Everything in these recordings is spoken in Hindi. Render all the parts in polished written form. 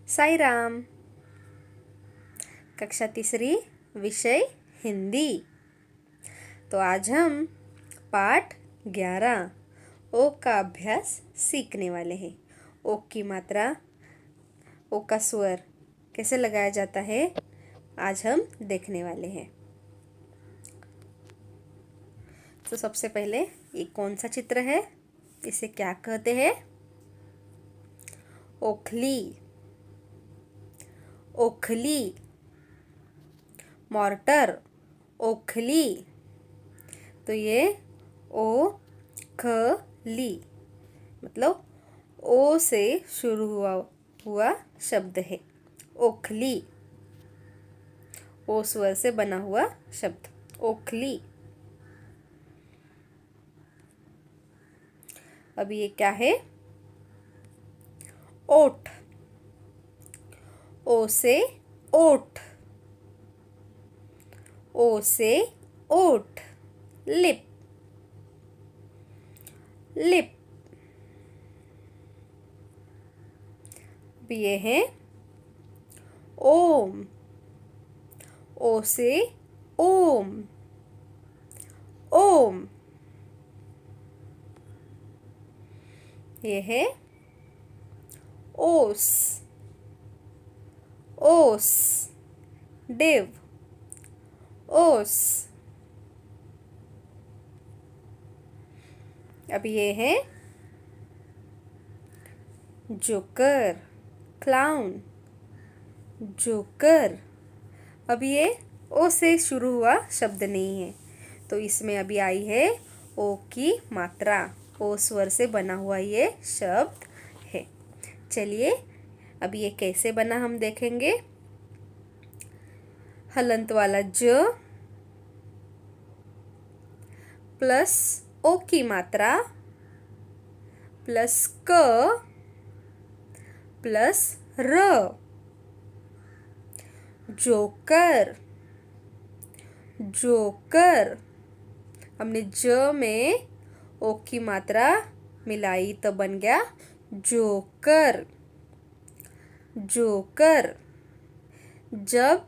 साई राम। कक्षा तीसरी, विषय हिंदी। तो आज हम पाठ 11 ओ का अभ्यास सीखने वाले हैं। ओ की मात्रा, ओ का स्वर कैसे लगाया जाता है, आज हम देखने वाले हैं। तो सबसे पहले ये कौन सा चित्र है, इसे क्या कहते हैं? ओखली। ओखली। मॉर्टर, ओखली। तो ये ओ ख ली मतलब ओ से शुरू हुआ शब्द है। ओखली, ओ स्वर से बना हुआ शब्द ओखली। अभी ये क्या है? ओठ। ओ से ओठ। ओ से ओठ। लिप। लिप। अब ये है ओम। ओ से ओम। ओम। ये है ओस। ओस। डिव। ओस। अब ये है जोकर, क्लाउन। जोकर। अब ये ओ से शुरू हुआ शब्द नहीं है, तो इसमें अभी आई है ओ की मात्रा। ओ स्वर से बना हुआ ये शब्द है। चलिए अब ये कैसे बना हम देखेंगे। हलंत वाला ज प्लस ओ की मात्रा प्लस क प्लस र। जोकर। जोकर। हमने ज में ओ की मात्रा मिलाई तो बन गया जोकर। जोकर। जब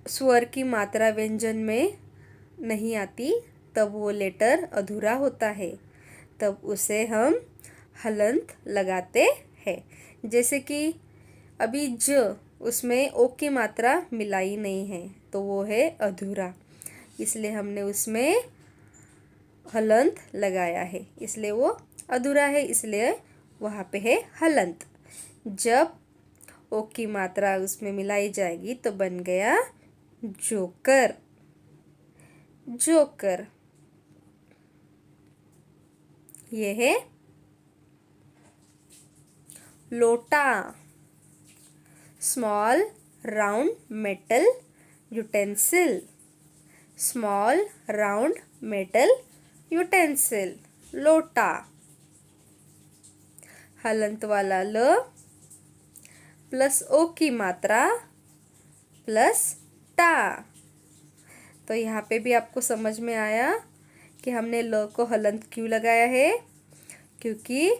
स्वर की मात्रा व्यंजन में नहीं आती तब वो लेटर अधूरा होता है, तब उसे हम हलंत लगाते हैं। जैसे कि अभी ज, उसमें ओ की मात्रा मिलाई नहीं है तो वो है अधूरा, इसलिए हमने उसमें हलंत लगाया है, इसलिए वो अधूरा है, इसलिए वहाँ पे है हलंत। जब ओ की मात्रा उसमें मिलाई जाएगी तो बन गया जोकर। जोकर। ये है लोटा। Small round metal utensil. Small round metal utensil, लोटा। हलंत वाला ल प्लस ओ की मात्रा प्लस टा। तो यहाँ पे भी आपको समझ में आया कि हमने ल को हलंत क्यों लगाया है, क्योंकि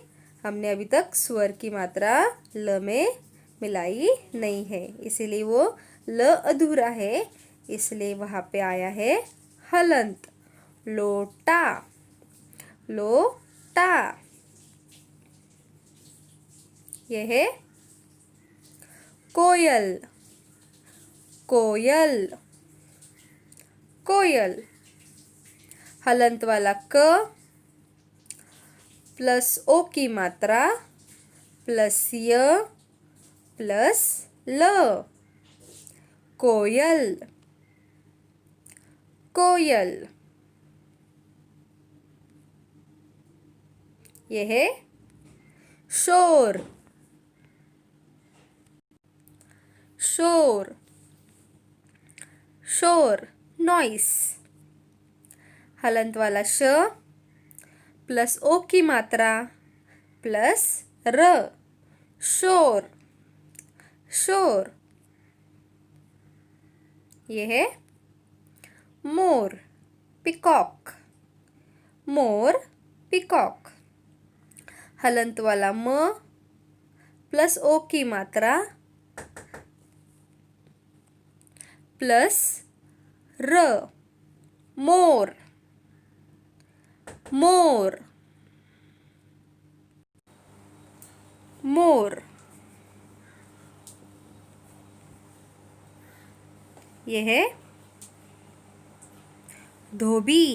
हमने अभी तक स्वर की मात्रा ल में मिलाई नहीं है, इसीलिए वो ल अधूरा है, इसलिए वहाँ पे आया है हलंत। लोटा। लोटा। यह है कोयल। कोयल। कोयल। हलंत वाला क प्लस ओ की मात्रा प्लस य प्लस ल, कोयल। कोयल। यह है शोर। शोर। शोर, नॉइस। हलंत वाला श प्लस ओ की मात्रा प्लस र, शोर। शोर। यह है मोर, पिकॉक। मोर, पिकॉक। हलंत वाला म प्लस ओ की मात्रा प्लस र, मोर, मोर, मोर। यह है धोबी,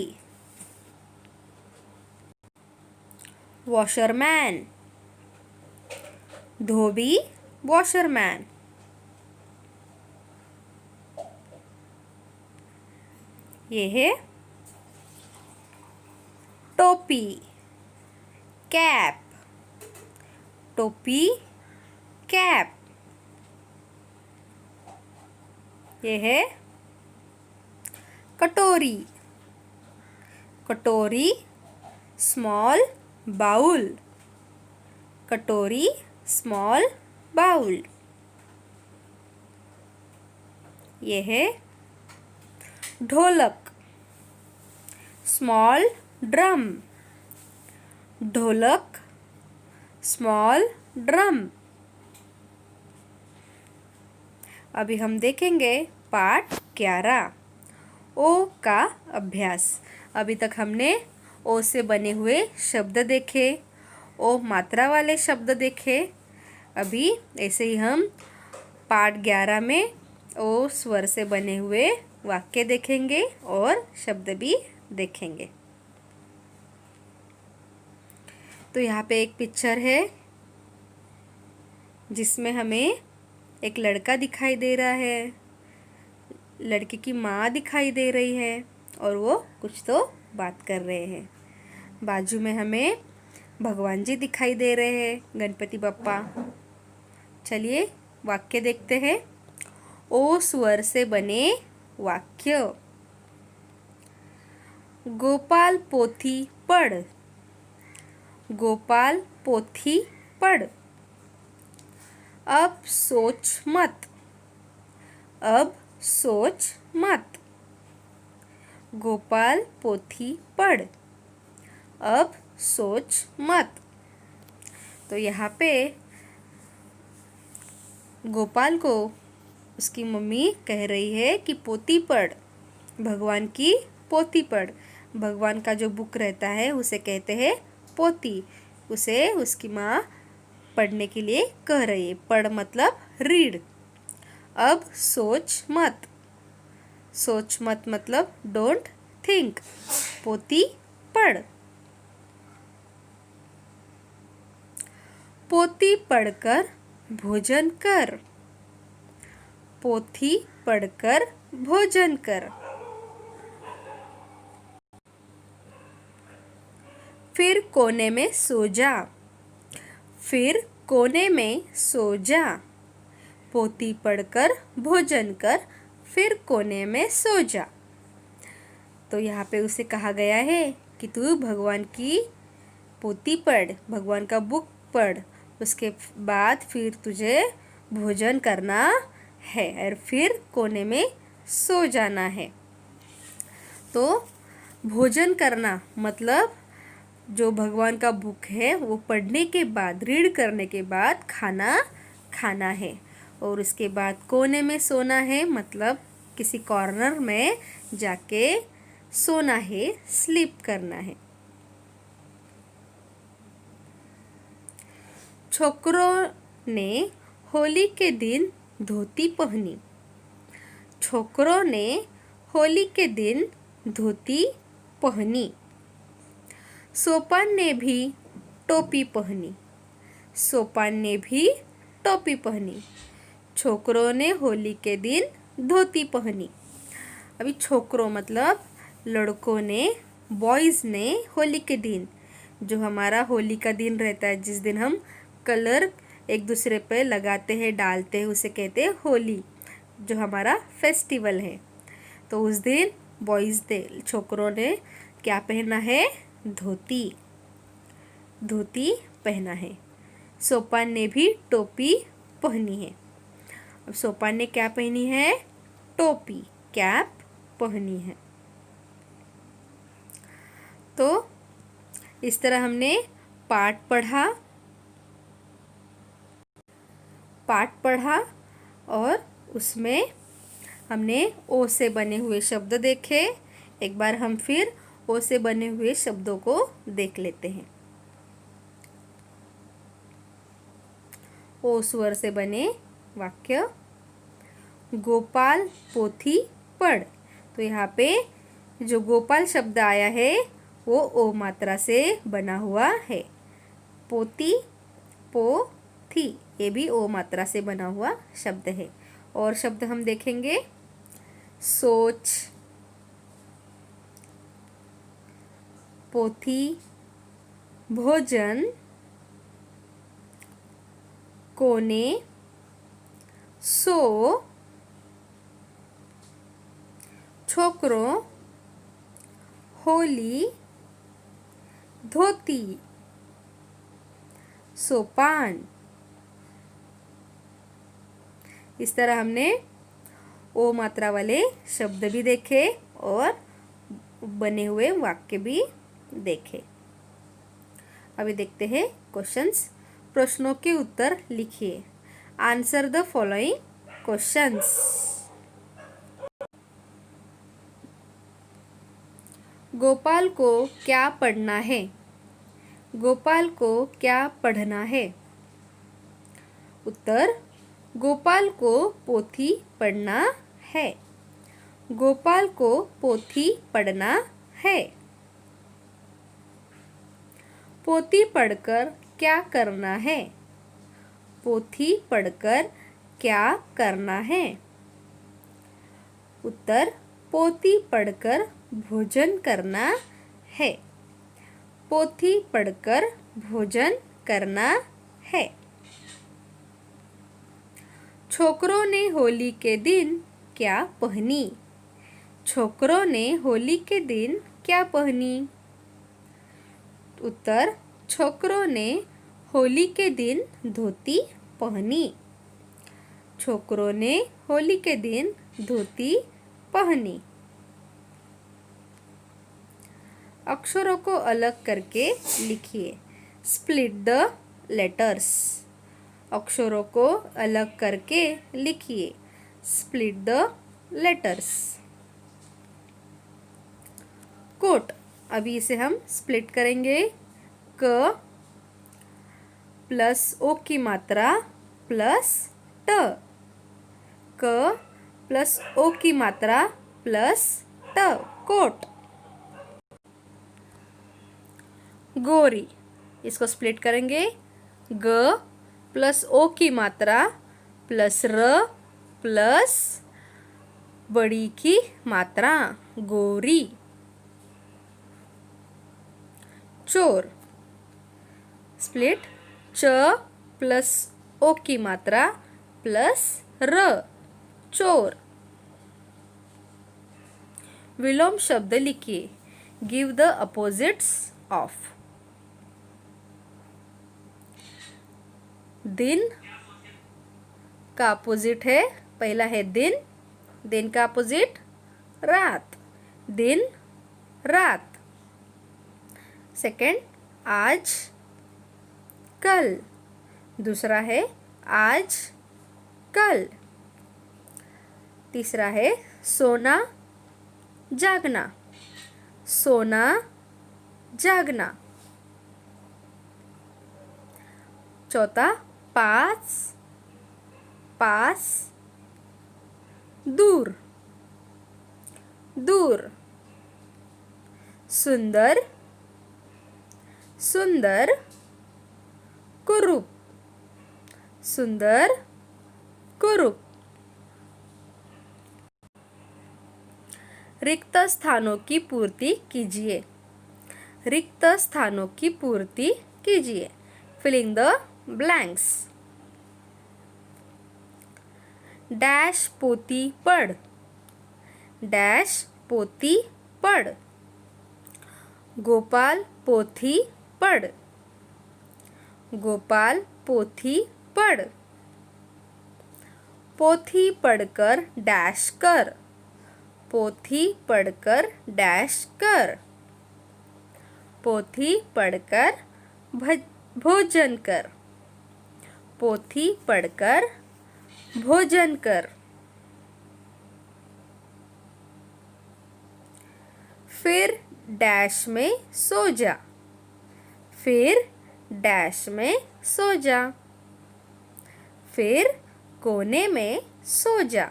वॉशरमैन, धोबी, वॉशरमैन। यह है टोपी, कैप, टोपी, कैप। यह है कटोरी, कटोरी, स्मॉल बाउल, कटोरी, स्मॉल बाउल। यह है ढोलक, स्मॉल ड्रम, ढोलक, स्मॉल ड्रम। अभी हम देखेंगे पाठ 11 ओ का अभ्यास। अभी तक हमने ओ से बने हुए शब्द देखे, ओ मात्रा वाले शब्द देखे। अभी ऐसे ही हम पाठ 11 में ओ स्वर से बने हुए वाक्य देखेंगे और शब्द भी देखेंगे। तो यहाँ पे एक पिक्चर है जिसमें हमें एक लड़का दिखाई दे रहा है, लड़के की माँ दिखाई दे रही है और वो कुछ तो बात कर रहे हैं। बाजू में हमें भगवान जी दिखाई दे रहे हैं, गणपति बप्पा। चलिए वाक्य देखते हैं। ओ स्वर से बने वाक्य। गोपाल पोथी पढ़, गोपाल पोथी पढ़। अब सोच मत, अब सोच मत। गोपाल पोथी पढ़, अब सोच मत। तो यहाँ पे गोपाल को उसकी मम्मी कह रही है कि पोथी पढ़, भगवान की पोथी पढ़। भगवान का जो बुक रहता है उसे कहते हैं पोथी। उसे उसकी माँ पढ़ने के लिए कह रही है। पढ़ मतलब रीड। अब सोच मत, सोच मत मतलब डोंट थिंक। पोथी पढ़। पोथी पढ़कर भोजन कर, पोथी पढ़कर भोजन कर। फिर कोने में सो जा, फिर कोने में सो जा। पोथी पढ़कर भोजन कर, फिर कोने में सो जा। तो यहाँ पे उसे कहा गया है कि तू भगवान की पोथी पढ़, भगवान का बुक पढ़। उसके बाद फिर तुझे भोजन करना है और फिर कोने में सो जाना है। तो भोजन करना मतलब जो भगवान का बुक है वो पढ़ने के बाद, रीड करने के बाद खाना खाना है। और उसके बाद कोने में सोना है मतलब किसी कॉर्नर में जाके सोना है, स्लीप करना है। छोकरों ने होली के दिन धोती पहनी, छोकरों ने होली के दिन धोती पहनी। सोपान ने भी टोपी पहनी, सोपान ने भी टोपी पहनी। छोकरों ने होली के दिन धोती पहनी। अभी छोकरों मतलब लड़कों ने, बॉयज़ ने होली के दिन, जो हमारा होली का दिन रहता है जिस दिन हम कलर एक दूसरे पे लगाते हैं, डालते हैं, उसे कहते हैं होली, जो हमारा फेस्टिवल है। तो उस दिन बॉयज़ ने, छोकरों ने क्या पहना है? धोती, धोती पहना है। सोपान ने भी टोपी पहनी है। अब सोपान ने क्या पहनी है? टोपी, कैप पहनी है। तो इस तरह हमने पाठ पढ़ा। पाठ पढ़ा और उसमें हमने ओ से बने हुए शब्द देखे। एक बार हम फिर ओ से बने हुए शब्दों को देख लेते हैं। ओ स्वर से बने वाक्य। गोपाल पोथी पढ़। तो यहाँ पे जो गोपाल शब्द आया है वो ओ मात्रा से बना हुआ है। पोती पोथी ये भी ओ मात्रा से बना हुआ शब्द है। और शब्द हम देखेंगे। सोच, पोथी, भोजन, कोने, सो, छोकरो, होली, धोती, सोपान। इस तरह हमने ओ मात्रा वाले शब्द भी देखे और बने हुए वाक्य भी देखे। अभी देखते हैं क्वेश्चंस। प्रश्नों के उत्तर लिखिए। Answer the following questions. Gopal को क्या पढ़ना है? गोपाल को क्या पढ़ना है? उत्तर, गोपाल को पोथी पढ़ना है। गोपाल को पोथी पढ़ना है। पोथी पढ़कर क्या करना है? पोथी पढ़कर क्या करना है? उत्तर, पोथी पढ़कर भोजन करना है। पोथी पढ़कर भोजन करना है। छोकरों ने होली के दिन क्या पहनी? छोकरों ने होली के दिन क्या पहनी? उत्तर, छोकरों ने होली के दिन धोती पहनी। छोकरों ने होली के दिन धोती पहनी। अक्षरों को अलग करके लिखिए। Split the letters. अक्षरों को अलग करके लिखिए। Split the letters. कोट। अभी इसे हम स्प्लिट करेंगे। क प्लस ओ की मात्रा प्लस ट। क प्लस ओ की मात्रा प्लस ट। कोट। गोरी। इसको स्प्लिट करेंगे। ग प्लस ओ की मात्रा प्लस र प्लस बड़ी की मात्रा गोरी। चोर। स्प्लिट। च प्लस ओ की मात्रा प्लस र चोर। विलोम शब्द लिखिए। Give the opposites of. दिन का अपोजिट है, पहला है दिन। दिन का अपोजिट रात। दिन रात। सेकंड, आज कल। दूसरा है आज कल। तीसरा है सोना जागना। सोना जागना। चौथा, पास पास दूर दूर। सुंदर सुंदर कुरूप। सुंदर कुरूप। रिक्त स्थानों की पूर्ति कीजिए। रिक्त स्थानों की पूर्ति कीजिए। Filling the blanks. डैश पोती पढ़। डैश पोती पढ़। गोपाल पोथी पढ़। गोपाल पोथी पढ़। पोथी पढ़कर डैश कर। पोथी पढ़कर डैश कर। पोथी पढ़कर भोजन कर। पोथी पढ़कर भोजन कर। फिर डैश में सो जा। फिर डैश में सो जा। फिर कोने में सो जा।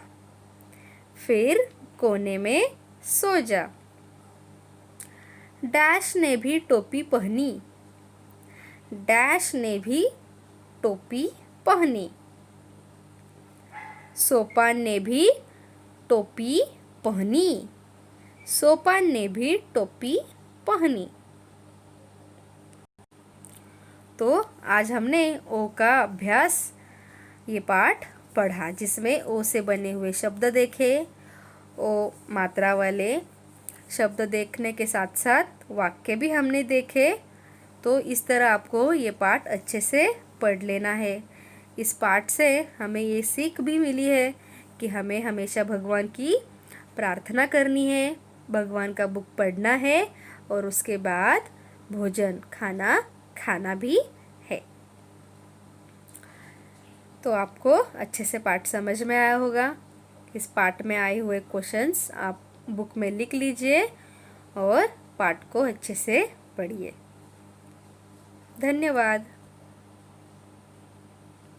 फिर कोने में सो जा। डैश ने भी टोपी पहनी। डैश ने भी टोपी पहनी। सोपान ने भी टोपी पहनी। सोपान ने भी टोपी पहनी। तो आज हमने ओ का अभ्यास ये पाठ पढ़ा, जिसमें ओ से बने हुए शब्द देखे, ओ मात्रा वाले शब्द देखने के साथ साथ वाक्य भी हमने देखे। तो इस तरह आपको ये पाठ अच्छे से पढ़ लेना है। इस पाठ से हमें ये सीख भी मिली है कि हमें हमेशा भगवान की प्रार्थना करनी है, भगवान का बुक पढ़ना है और उसके बाद भोजन खाना भी है। तो आपको अच्छे से पाठ समझ में आया होगा। इस पाठ में आए हुए क्वेश्चंस आप बुक में लिख लीजिए और पाठ को अच्छे से पढ़िए। धन्यवाद।